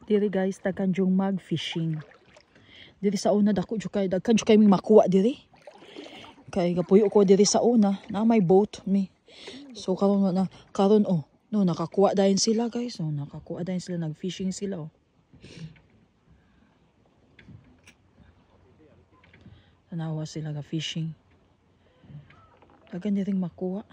Diri guys, daghan jung mag-fishing. Diri sa una dako jud kay daghan jud kay mi makuha diri. Kay gapuyo ko diri sa una na may boat mi. So karon oh, no nakakuha dayon sila guys. Oh, nakakuha dayon sila, nag-fishing sila oh. Tanawa sila ga fishing. Daghan diring makuha.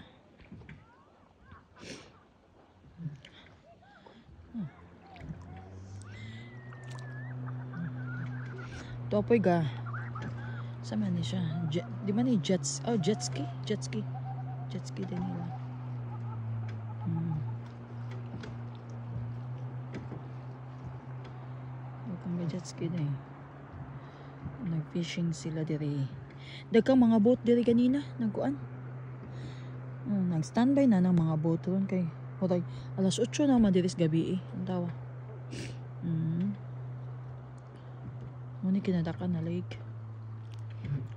Topoy ga. Sama ni siya. Di man ni jets. Oh, jet ski. Jet ski. Jet ski din nila. Kung may jet ski din. Nag-fishing sila diri. Daghang mga boat diri kanina. Nagkuan. Nag-standby na ng mga boat ron kay. Alas 8 naman diri sa gabi eh. Ang tawa. Muni kinadakan na lake.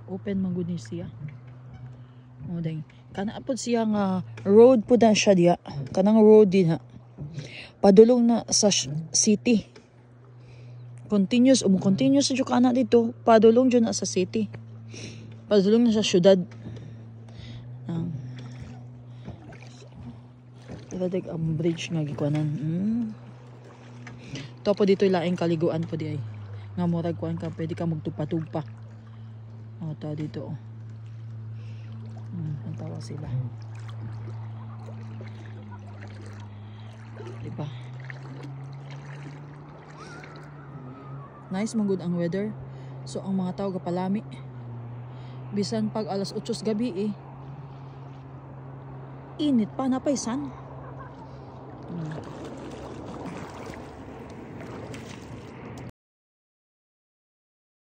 Open man gud ni siya. O dai. Kana apod siya nga road po na siya diya. Kanang road din ha. Padulong na sa city. Continuous sa jud kana dito. Padulong jud na sa city. Padulong na sa syudad. Dadag ang bridge nga gikuanan. To po dito laing kaliguan po di ay. Nga murag kuan ka, pwede ka magtugpa-tugpa. O, ito dito. Ang tawa sila. Diba? Nice, magud ang weather. So, ang mga tao kapalami. Bisan pag alas 8 gabi eh. Init pa, napay sun.